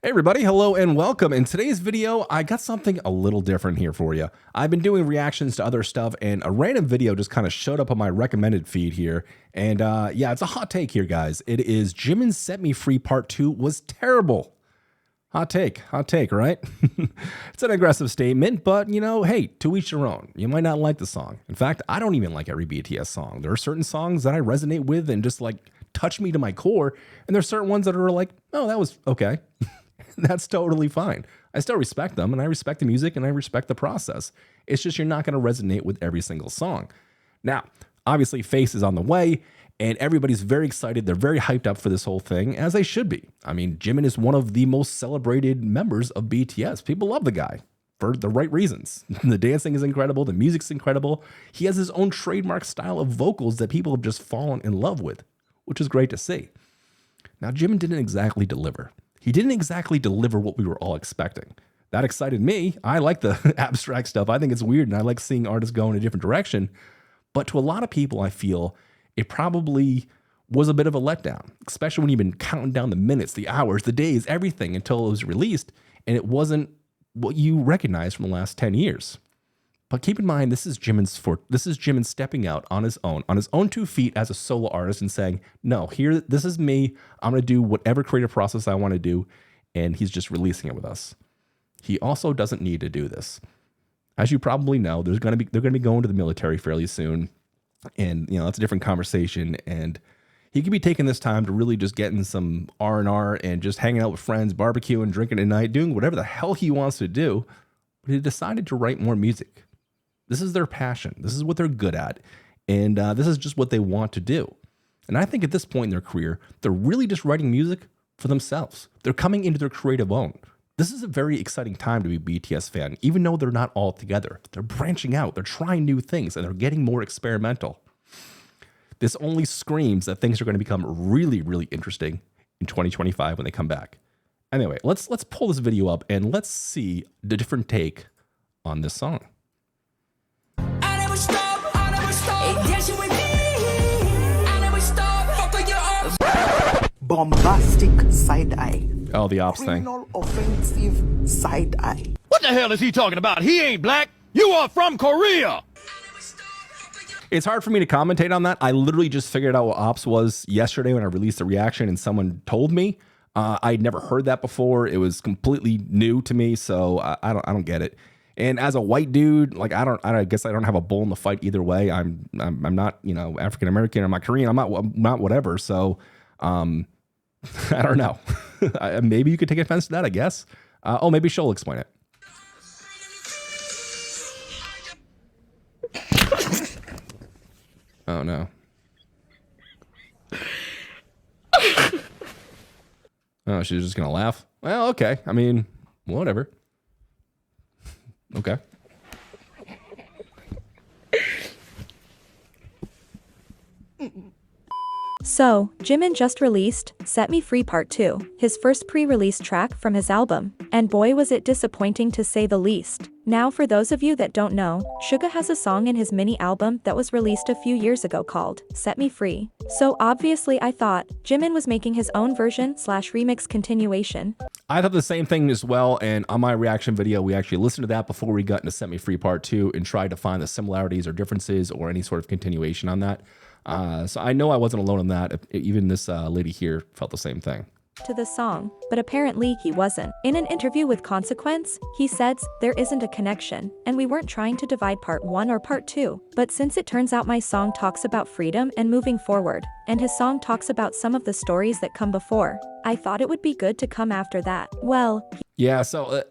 Hey everybody, hello and welcome. In today's video, I got something a little different here for you. I've been doing reactions to other stuff and a random video just kind of showed up on my recommended feed here. And yeah, it's a hot take here, guys. It is Jimin's Set Me Free Part 2 was terrible. Hot take, right? It's an aggressive statement, but you know, hey, to each their own. You might not like the song. In fact, I don't even like every BTS song. There are certain songs that I resonate with and just like touch me to my core. And there's certain ones that are like, oh, that was okay. That's totally fine. I still respect them and I respect the music and I respect the process. It's just you're not going to resonate with every single song. Now, obviously Face is on the way and everybody's very excited. They're very hyped up for this whole thing, as they should be. I mean, Jimin is one of the most celebrated members of BTS. People love the guy for the right reasons. The dancing is incredible. The music's incredible. He has his own trademark style of vocals that people have just fallen in love with, which is great to see. Now, Jimin didn't exactly deliver. He didn't exactly deliver what we were all expecting. That excited me. I like the abstract stuff. I think it's weird and I like seeing artists go in a different direction. But to a lot of people, I feel it probably was a bit of a letdown, especially when you've been counting down the minutes, the hours, the days, everything until it was released. And it wasn't what you recognize from the last 10 years. But keep in mind, this is Jimin stepping out on his own 2 feet as a solo artist and saying, no, this is me. I'm going to do whatever creative process I want to do. And he's just releasing it with us. He also doesn't need to do this. As you probably know, they're going to be going to the military fairly soon. And, you know, that's a different conversation. And he could be taking this time to really just get in some R&R and just hanging out with friends, barbecuing, drinking at night, doing whatever the hell he wants to do. But he decided to write more music. This is their passion. This is what they're good at. And this is just what they want to do. And I think at this point in their career, they're really just writing music for themselves. They're coming into their creative own. This is a very exciting time to be a BTS fan, even though they're not all together. They're branching out. They're trying new things, and they're getting more experimental. This only screams that things are going to become really, really interesting in 2025 when they come back. Anyway, let's pull this video up, and let's see the different take on this song. Bombastic side eye. Oh, the ops thing. Criminal offensive side eye. What the hell is he talking about? He ain't black. You are from Korea. It's hard for me to commentate on that. I literally just figured out what ops was yesterday when I released the reaction and someone told me. I'd never heard that before. It was completely new to me, so I don't get it. And as a white dude, like I guess I don't have a bull in the fight either way. I'm not, you know, African American. I'm not Korean. I'm not whatever. So I don't know. Maybe you could take offense to that, I guess. Oh, maybe she'll explain it. Oh, no. Oh, she's just going to laugh? Well, okay. I mean, whatever. Okay. So, Jimin just released Set Me Free Part 2, his first pre-release track from his album, and boy was it disappointing to say the least. Now for those of you that don't know, Suga has a song in his mini album that was released a few years ago called Set Me Free. So obviously I thought Jimin was making his own version / remix continuation. I thought the same thing as well, and on my reaction video, we actually listened to that before we got into Set Me Free Part 2 and tried to find the similarities or differences or any sort of continuation on that. So I know I wasn't alone in that. Even this lady here felt the same thing. To the song, but apparently he wasn't. In an interview with Consequence, he said, there isn't a connection, and we weren't trying to divide part 1 or part 2, but since it turns out my song talks about freedom and moving forward, and his song talks about some of the stories that come before, I thought it would be good to come after that. Well, yeah, so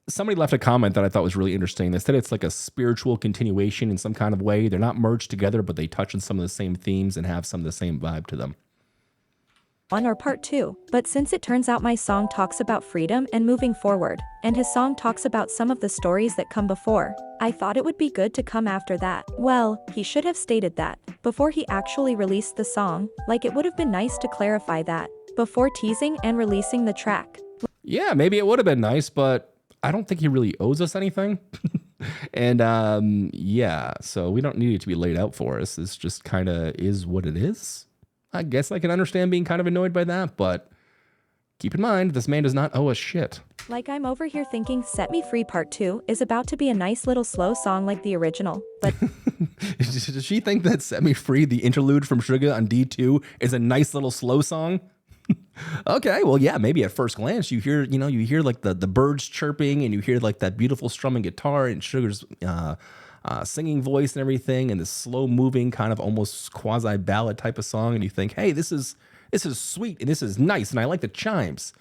somebody left a comment that I thought was really interesting. They said it's like a spiritual continuation in some kind of way. They're not merged together, but they touch on some of the same themes and have some of the same vibe to them. 1 or part 2, but since it turns out my song talks about freedom and moving forward, and his song talks about some of the stories that come before, I thought it would be good to come after that. Well, he should have stated that before he actually released the song, like it would have been nice to clarify that before teasing and releasing the track. Yeah, maybe it would have been nice, but I don't think he really owes us anything. And yeah, so we don't need it to be laid out for us. It's just kind of is what it is. I guess I can understand being kind of annoyed by that, but Keep in mind, this man does not owe us shit. Like I'm over here thinking Set Me Free Part 2 is about to be a nice little slow song like the original, but Does she think that Set Me Free, the interlude from Suga on D2, is a nice little slow song? Okay, well, yeah, maybe at first glance you hear, you hear like the birds chirping, and you hear like that beautiful strumming guitar and Sugar's singing voice and everything, and this slow moving kind of almost quasi ballad type of song, and you think, hey, this is sweet and this is nice and I like the chimes.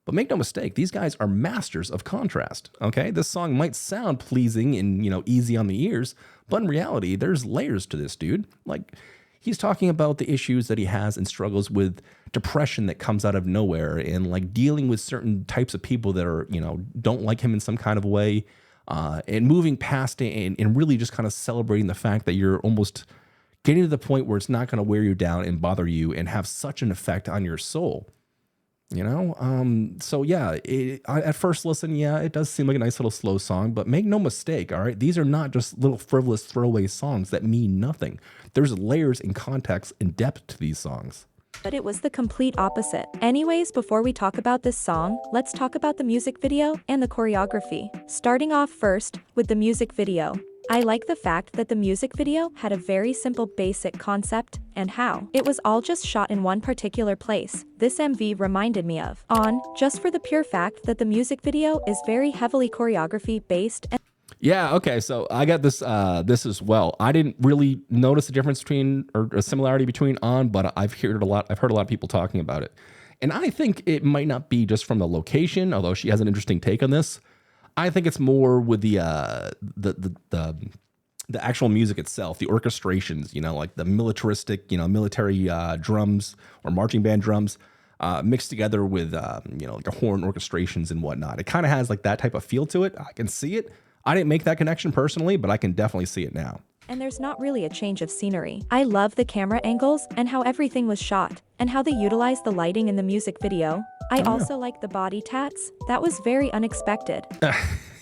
But make no mistake, these guys are masters of contrast. Okay, this song might sound pleasing and easy on the ears, but in reality, there's layers to this dude. Like, he's talking about the issues that he has and struggles with depression that comes out of nowhere, and like dealing with certain types of people that are, don't like him in some kind of way, and moving past it and really just kind of celebrating the fact that you're almost getting to the point where it's not going to wear you down and bother you and have such an effect on your soul. So yeah, at first listen, yeah, it does seem like a nice little slow song, but make no mistake, all right? These are not just little frivolous throwaway songs that mean nothing. There's layers and context and depth to these songs. it was the complete opposite. Anyways, before we talk about this song, let's talk about the music video and the choreography. Starting off first with the music video. I like the fact that the music video had a very simple basic concept and how it was all just shot in one particular place. This MV reminded me of On, just for the pure fact that the music video is very heavily choreography based and Yeah, okay, so I got this this as well. I didn't really notice a difference between or a similarity between On, but I've heard a lot of people talking about it. And I think it might not be just from the location, although she has an interesting take on this. I think it's more with the actual music itself, the orchestrations, like the militaristic, military drums or marching band drums mixed together with, like the horn orchestrations and whatnot. It kind of has like that type of feel to it. I can see it. I didn't make that connection personally, but I can definitely see it now. and there's not really a change of scenery. I love the camera angles and how everything was shot, and how they utilized the lighting in the music video. I also like the body tats. That was very unexpected.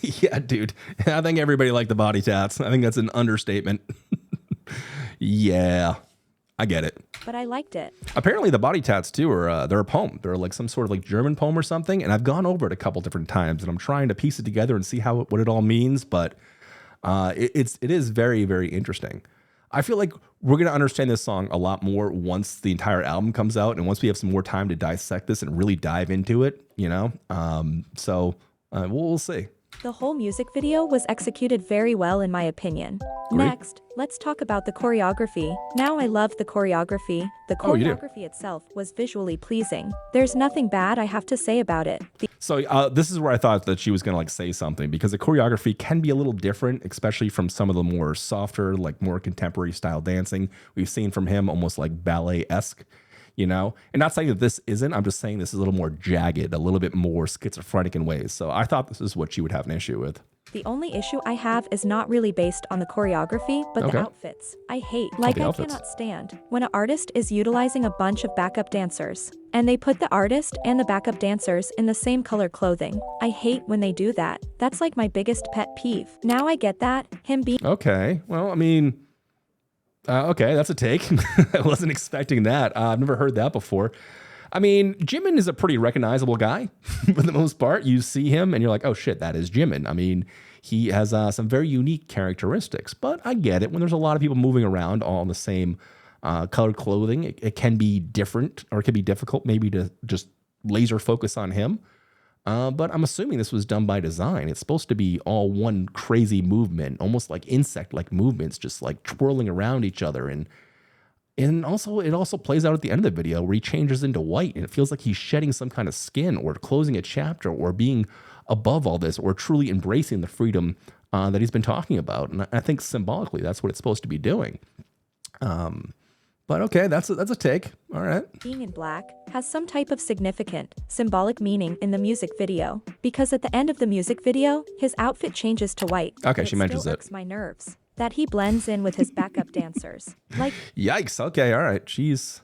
Yeah, dude. I think everybody liked the body tats. I think that's an understatement. Yeah, I get it. But I liked it. Apparently the body tats too are they're a poem. They're like some sort of like German poem or something. And I've gone over it a couple different times and I'm trying to piece it together and see what it all means. But it is very, very interesting. I feel like we're going to understand this song a lot more once the entire album comes out and once we have some more time to dissect this and really dive into it, So we'll see. The whole music video was executed very well in my opinion. Great. Next, let's talk about the choreography. Now I love the choreography. The Oh, you do? choreography itself was visually pleasing. There's nothing bad I have to say about it. So this is where I thought that she was going to like say something, because the choreography can be a little different, especially from some of the more softer, like more contemporary style dancing we've seen from him, almost like ballet-esque, and not saying that this isn't, I'm just saying this is a little more jagged, a little bit more schizophrenic in ways. So I thought this is what she would have an issue with. The only issue I have is not really based on the choreography, but Okay. the outfits. I hate, like the I outfits. cannot stand, when an artist is utilizing a bunch of backup dancers, and they put the artist and the backup dancers in the same color clothing. I hate when they do that. That's like my biggest pet peeve. Now I get that, him being Okay. Well, I mean, okay, that's a take. I wasn't expecting that. I've never heard that before. I mean, Jimin is a pretty recognizable guy for the most part. You see him and you're like, oh shit, that is Jimin. I mean, he has some very unique characteristics, but I get it. When there's a lot of people moving around all in the same colored clothing, it can be different, or it can be difficult maybe to just laser focus on him. But I'm assuming this was done by design. It's supposed to be all one crazy movement, almost like insect-like movements, just like twirling around each other. And also, it also plays out at the end of the video where he changes into white and it feels like he's shedding some kind of skin or closing a chapter or being above all this or truly embracing the freedom that he's been talking about. And I think symbolically, that's what it's supposed to be doing. But okay, that's a take. All right. being in black has some type of significant, symbolic meaning in the music video, because at the end of the music video, his outfit changes to white. Okay, and she mentions still it. irks my nerves that he blends in with his backup dancers. Like, Yikes. Okay. All right. She's,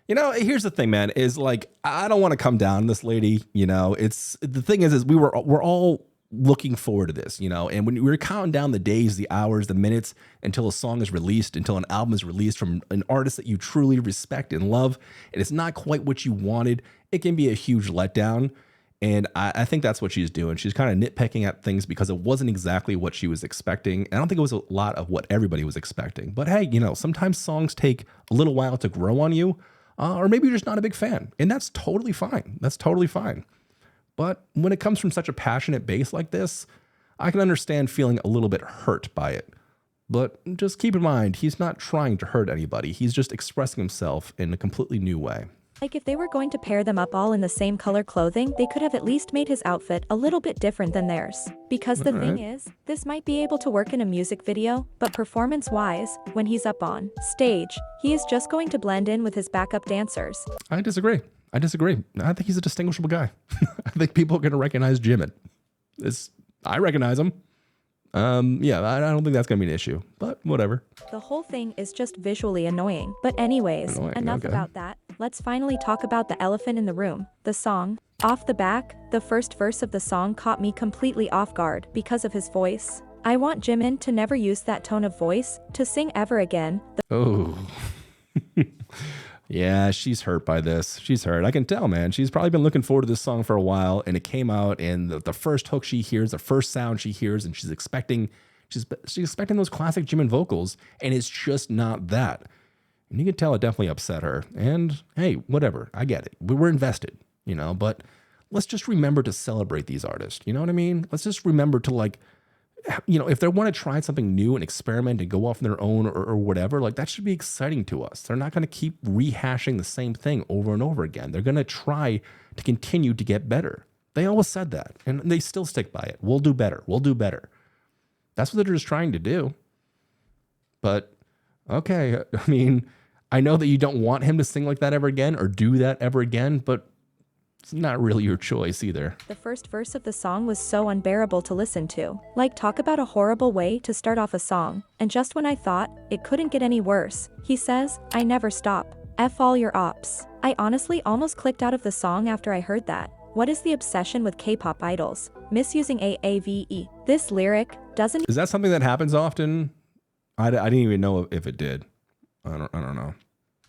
here's the thing, man, is like, I don't want to come down on this lady. It's the thing is we're all looking forward to this, and when we're counting down the days, the hours, the minutes until a song is released, until an album is released from an artist that you truly respect and love, and it's not quite what you wanted, it can be a huge letdown. And I think that's what she's doing. She's kind of nitpicking at things because it wasn't exactly what she was expecting. And I don't think it was a lot of what everybody was expecting. But hey, you know, sometimes songs take a little while to grow on you, or maybe you're just not a big fan. And that's totally fine. That's totally fine. But when it comes from such a passionate base like this, I can understand feeling a little bit hurt by it. But just keep in mind, he's not trying to hurt anybody. He's just expressing himself in a completely new way. Like if they were going to pair them up all in the same color clothing, they could have at least made his outfit a little bit different than theirs. Because the thing is, this might be able to work in a music video, but performance-wise, when he's up on stage, he is just going to blend in with his backup dancers. I disagree. I think he's a distinguishable guy. I think people are going to recognize Jimin. I recognize him. Yeah, I don't think that's going to be an issue, but whatever. The whole thing is just visually annoying. But anyways, enough about that. Let's finally talk about the elephant in the room, the song. Off the back, the first verse of the song caught me completely off guard because of his voice. I want Jimin to never use that tone of voice to sing ever again. Oh. Yeah, she's hurt by this. She's hurt. I can tell, man. She's probably been looking forward to this song for a while, and it came out, and the first hook she hears, the first sound she hears, and she's expecting those classic Jimin vocals, and it's just not that. And you can tell it definitely upset her. And hey, whatever. I get it. We're invested, you know, but let's just remember to celebrate these artists. You know what I mean? Let's just remember to, like, you know, if they want to try something new and experiment and go off on their own or whatever, like, that should be exciting to us. They're not going to keep rehashing the same thing over and over again. They're going to try to continue to get better. They always said that, and they still stick by it. We'll do better. We'll do better. That's what they're just trying to do. But okay, I mean, I know that you don't want him to sing like that ever again or do that ever again, but it's not really your choice either. The first verse of the song was so unbearable to listen to. Like, talk about a horrible way to start off a song. And just when I thought it couldn't get any worse, he says, I never stop. F all your ops. I honestly almost clicked out of the song after I heard that. What is the obsession with K-pop idols? Misusing AAVE. This lyric doesn't... Is that something that happens often? I didn't even know if it did. I don't know.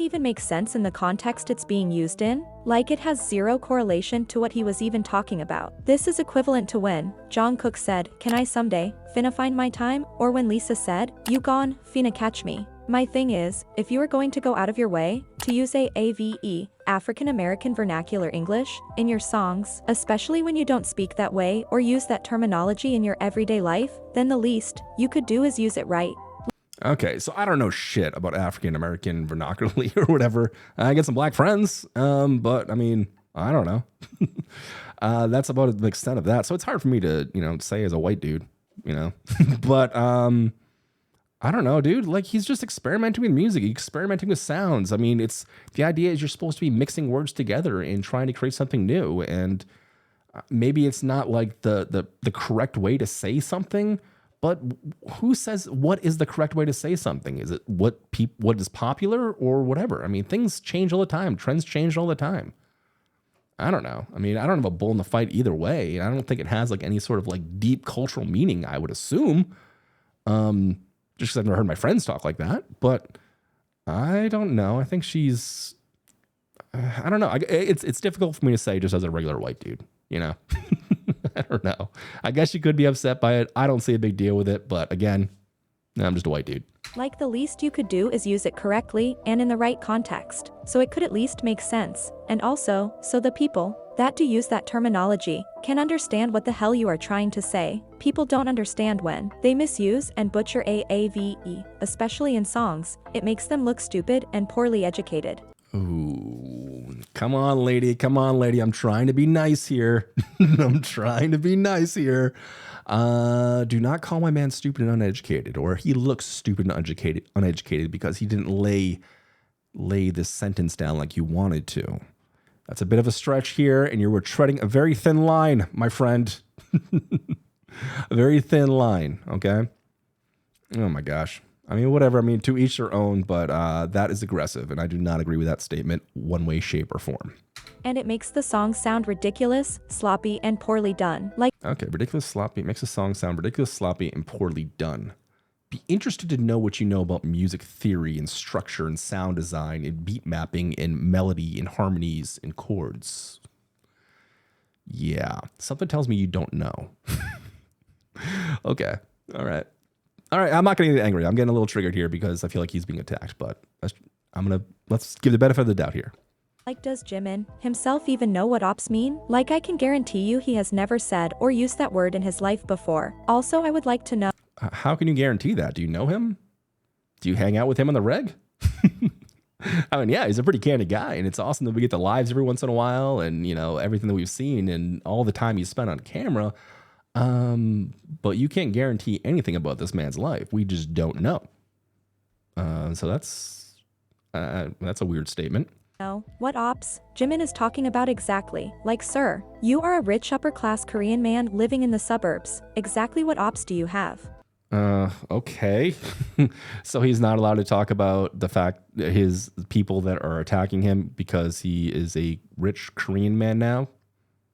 Even makes sense in the context it's being used in, like it has zero correlation to what he was even talking about. This is equivalent to when Jungkook said, can I someday finna find my time, or when Lisa said, you gone finna catch me. My thing is, if you are going to go out of your way to use AAVE, African American Vernacular English, in your songs, especially when you don't speak that way or use that terminology in your everyday life, then the least you could do is use it right. Okay, so I don't know shit about African American vernacularly or whatever. I get some black friends, but I mean, I don't know. That's about the extent of that. So it's hard for me to, you know, say as a white dude, you know. But I don't know, dude. Like, he's just experimenting with music, experimenting with sounds. I mean, it's the idea is you're supposed to be mixing words together and trying to create something new. And maybe it's not like the correct way to say something. But who says what is the correct way to say something? Is it what is popular or whatever? I mean, things change all the time. Trends change all the time. I don't know. I mean, I don't have a bull in the fight either way. I don't think it has like any sort of like deep cultural meaning, I would assume. Just because I've never heard my friends talk like that. But I don't know. I think she's... I don't know. It's difficult for me to say just as a regular white dude, you know? I don't know. I guess you could be upset by it. I don't see a big deal with it, but again, I'm just a white dude. Like, the least you could do is use it correctly and in the right context, so it could at least make sense. And also, so the people that do use that terminology can understand what the hell you are trying to say. People don't understand when they misuse and butcher AAVE, especially in songs. It makes them look stupid and poorly educated. Ooh, come on, lady. Come on, lady. I'm trying to be nice here. I'm trying to be nice here. Do not call my man stupid and uneducated, or he looks stupid and uneducated because he didn't lay this sentence down like you wanted to. That's a bit of a stretch here, and you were treading a very thin line, my friend. A very thin line, okay? Oh my gosh. I mean, whatever. I mean, to each their own, but that is aggressive, and I do not agree with that statement one way, shape, or form. And it makes the song sound ridiculous, sloppy, and poorly done. Like, okay, ridiculous, sloppy. It makes the song sound ridiculous, sloppy, and poorly done. be interested to know what you know about music theory and structure and sound design and beat mapping and melody and harmonies and chords. Yeah, something tells me you don't know. Okay, all right. I'm not getting angry. I'm getting a little triggered here because I feel like he's being attacked, but let's give the benefit of the doubt here. Like, does Jimin himself even know what ops mean? Like, I can guarantee you he has never said or used that word in his life before. Also, I would like to know. How can you guarantee that? Do you know him? Do you hang out with him on the reg? I mean, yeah, he's a pretty candid guy, and it's awesome that we get the lives every once in a while, and you know everything that we've seen and all the time he's spent on camera. But you can't guarantee anything about this man's life. We just don't know. So that's a weird statement. No, what ops Jimin is talking about exactly. Like, sir, you are a rich upper-class Korean man living in the suburbs. Exactly what ops do you have? Okay. So he's not allowed to talk about the fact that his people that are attacking him because he is a rich Korean man now.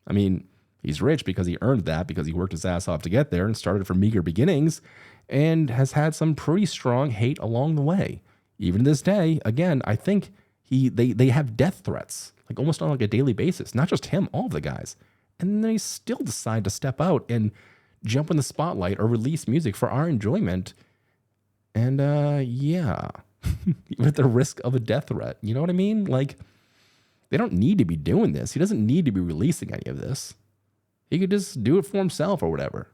I mean, he's rich because he earned that, because he worked his ass off to get there and started from meager beginnings and has had some pretty strong hate along the way. Even to this day, again, I think they have death threats, like almost on like a daily basis. Not just him, all of the guys. And they still decide to step out and jump in the spotlight or release music for our enjoyment. And yeah, even at the risk of a death threat. You know what I mean? Like, they don't need to be doing this. He doesn't need to be releasing any of this. He could just do it for himself or whatever.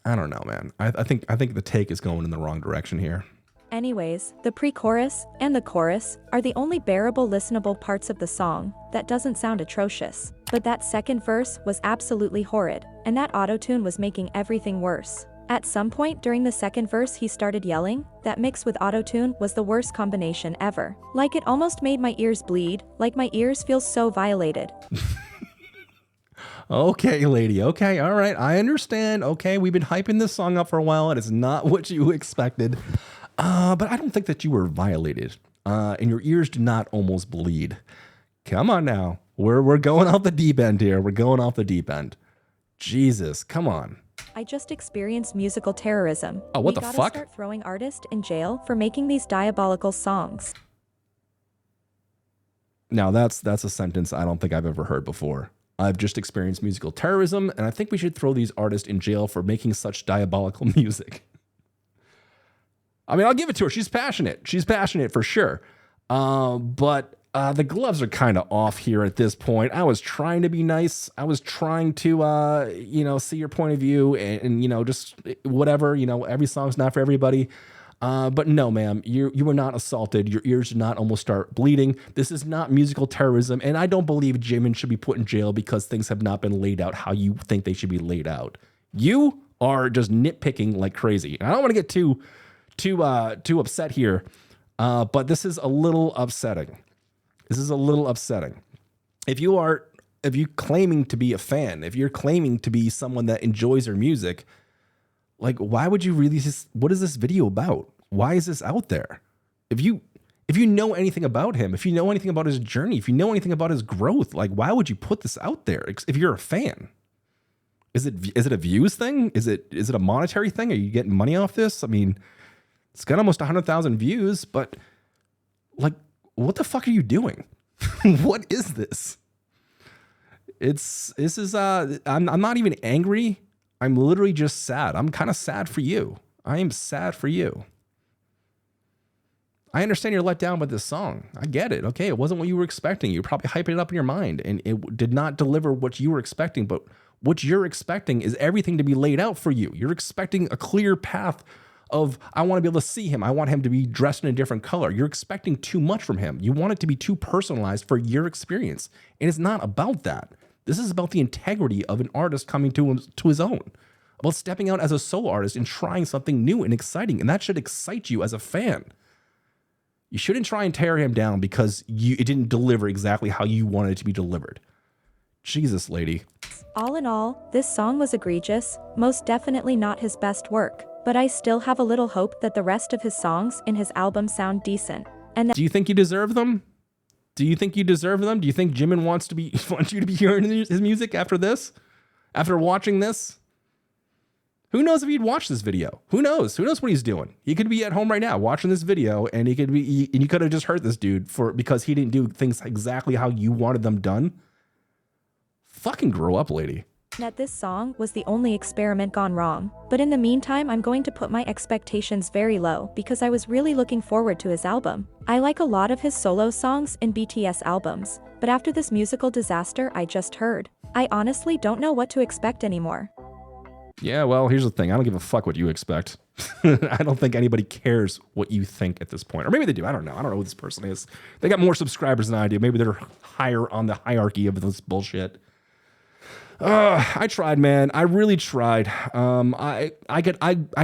I don't know, man. I think the take is going in the wrong direction here. Anyways, the pre-chorus and the chorus are the only bearable listenable parts of the song. That doesn't sound atrocious. But that second verse was absolutely horrid, and that auto-tune was making everything worse. At some point during the second verse he started yelling. That mix with auto-tune was the worst combination ever. Like, it almost made my ears bleed, like my ears feel so violated. Okay, lady. Okay, all right. I understand. Okay, we've been hyping this song up for a while, and it's not what you expected. But I don't think that you were violated. And your ears do not almost bleed. Come on now. We're going off the deep end here. We're going off the deep end. Jesus, come on. I just experienced musical terrorism. Oh, what the fuck? We gotta start throwing artists in jail for making these diabolical songs. Now that's a sentence I don't think I've ever heard before. I've just experienced musical terrorism, and I think we should throw these artists in jail for making such diabolical music. I mean, I'll give it to her. She's passionate. She's passionate for sure. But the gloves are kind of off here at this point. I was trying to be nice. I was trying to, see your point of view and just whatever, every song's not for everybody. But no, ma'am, you were not assaulted. Your ears did not almost start bleeding. This is not musical terrorism. And I don't believe Jimin should be put in jail because things have not been laid out how you think they should be laid out. You are just nitpicking like crazy. And I don't want to get too upset here. But this is a little upsetting. This is a little upsetting. If you claiming to be a fan, if you're claiming to be someone that enjoys your music, like, why would you release this? What is this video about? Why is this out there? If you know anything about him, if you know anything about his journey, if you know anything about his growth, like, why would you put this out there if you're a fan? Is it a views thing? Is it a monetary thing? Are you getting money off this? I mean, it's got almost 100,000 views, but like, what the fuck are you doing? What is this? I'm not even angry. I'm literally just sad. I'm kind of sad for you. I am sad for you. I understand you're let down by this song. I get it. Okay, it wasn't what you were expecting. You're probably hyping it up in your mind, and it did not deliver what you were expecting. But what you're expecting is everything to be laid out for you. You're expecting a clear path of, I want to be able to see him. I want him to be dressed in a different color. You're expecting too much from him. You want it to be too personalized for your experience. And it's not about that. This is about the integrity of an artist coming to his own, about stepping out as a solo artist and trying something new and exciting. And that should excite you as a fan. You shouldn't try and tear him down because it didn't deliver exactly how you wanted it to be delivered. Jesus, lady. All in all, this song was egregious, most definitely not his best work, but I still have a little hope that the rest of his songs in his album sound decent. And do you think you deserve them? Do you think you deserve them? Do you think Jimin wants you to be hearing his music after this? After watching this? Who knows if he'd watch this video? Who knows? Who knows what he's doing? He could be at home right now watching this video, and you could have just hurt this dude because he didn't do things exactly how you wanted them done. Fucking grow up, lady. That this song was the only experiment gone wrong. But in the meantime, I'm going to put my expectations very low because I was really looking forward to his album. I like a lot of his solo songs in BTS albums, but after this musical disaster I just heard, I honestly don't know what to expect anymore. Yeah, well, here's the thing. I don't give a fuck what you expect. I don't think anybody cares what you think at this point. Or maybe they do. I don't know. I don't know who this person is. They got more subscribers than I do. Maybe they're higher on the hierarchy of this bullshit. I tried, man. I really tried. I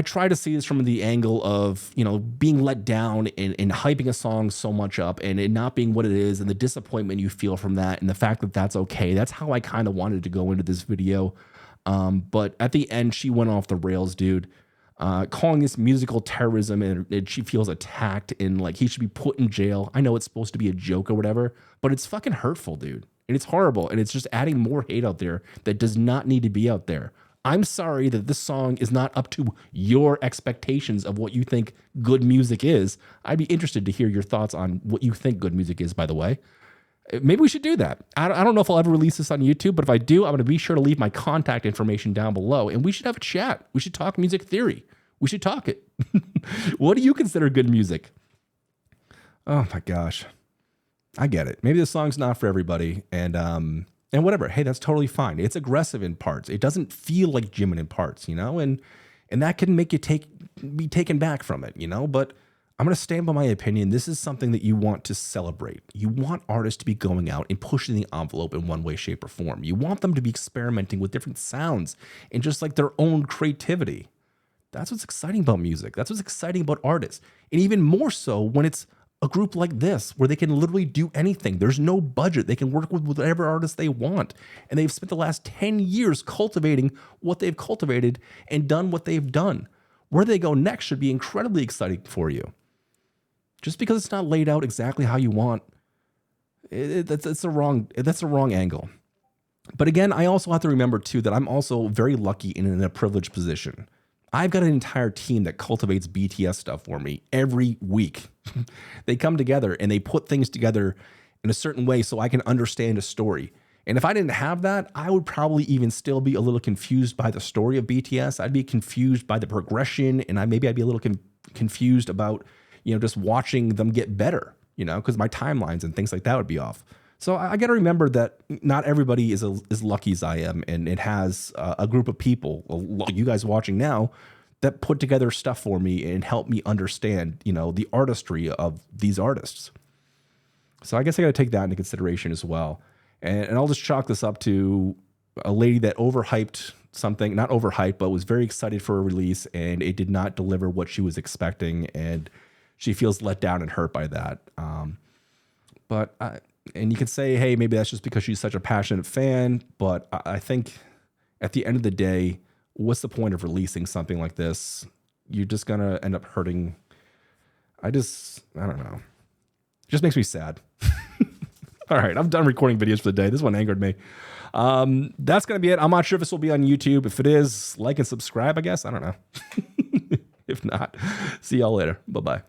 try to see this from the angle of, you know, being let down and hyping a song so much up and it not being what it is and the disappointment you feel from that and the fact that that's okay. That's how I kind of wanted to go into this video. But at the end, she went off the rails, dude. Calling this musical terrorism and she feels attacked and like he should be put in jail. I know it's supposed to be a joke or whatever, but it's fucking hurtful, dude. And it's horrible. And it's just adding more hate out there that does not need to be out there. I'm sorry that this song is not up to your expectations of what you think good music is. I'd be interested to hear your thoughts on what you think good music is, by the way. Maybe we should do that. I don't know if I'll ever release this on YouTube, but if I do, I'm going to be sure to leave my contact information down below and we should have a chat. We should talk music theory. We should talk it. What do you consider good music? Oh my gosh. I get it. Maybe this song's not for everybody and whatever. Hey, that's totally fine. It's aggressive in parts. It doesn't feel like Jimin in parts, you know, and that can make you be taken back from it, you know, but I'm going to stand by my opinion. This is something that you want to celebrate. You want artists to be going out and pushing the envelope in one way, shape, or form. You want them to be experimenting with different sounds and just like their own creativity. That's what's exciting about music. That's what's exciting about artists. And even more so when it's a group like this, where they can literally do anything. There's no budget. They can work with whatever artist they want. And they've spent the last 10 years cultivating what they've cultivated and done what they've done. Where they go next should be incredibly exciting for you. Just because it's not laid out exactly how you want, that's a wrong angle. But again, I also have to remember too that I'm also very lucky and in a privileged position. I've got an entire team that cultivates BTS stuff for me every week. They come together and they put things together in a certain way so I can understand a story. And if I didn't have that, I would probably even still be a little confused by the story of BTS. I'd be confused by the progression and I'd be a little confused about, you know, just watching them get better, you know, because my timelines and things like that would be off. So I got to remember that not everybody is as lucky as I am, and it has a group of people, like you guys watching now, that put together stuff for me and help me understand, you know, the artistry of these artists. So I guess I got to take that into consideration as well. And I'll just chalk this up to a lady that overhyped something, not overhyped, but was very excited for a release, and it did not deliver what she was expecting, and she feels let down and hurt by that. And you could say, hey, maybe that's just because she's such a passionate fan. But I think at the end of the day, what's the point of releasing something like this? You're just going to end up hurting. I don't know. It just makes me sad. All right, I'm done recording videos for the day. This one angered me. That's going to be it. I'm not sure if this will be on YouTube. If it is, like and subscribe, I guess. I don't know. If not, see y'all later. Bye-bye.